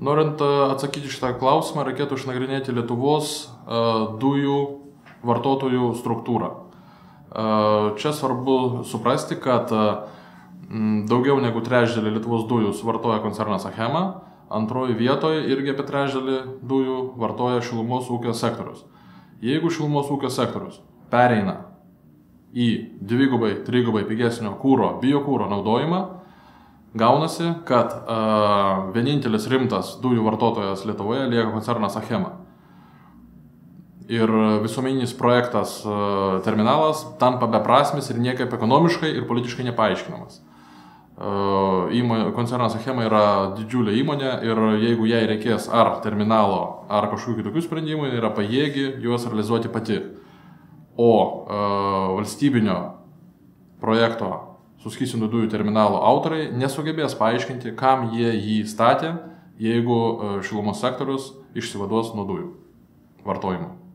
Norint atsakyti šitą klausimą, reikėtų išnagrinėti Lietuvos dujų vartotojų struktūrą. Čia svarbu suprasti, kad daugiau negu trečdalį Lietuvos dujų suvartoja koncernas Achema, antroji vietoje irgi apie trečdalį dujų vartoja šilumos ūkio sektorius. Jeigu šilumos ūkio sektorius pereina į dvigubai, trigubai pigesnio kūro, biokūro naudojimą, gaunasi, kad vienintelis rimtas dujų vartotojas Lietuvoje lieka koncernas Achema. Ir visuomeninis projektas terminalas tampa beprasmis ir niekaip ekonomiškai ir politiškai nepaaiškinamas. Koncernas Achema yra didžiulė įmonė ir jeigu jai reikės ar terminalo, ar kažkokių kitokių sprendimų, yra pajėgi juos realizuoti pati. O valstybinio projekto suskystintų dujų terminalo autoriai nesugebės paaiškinti, kam jie jį statė, jeigu šilumos sektorius išsivaduos nuo dujų vartojimo.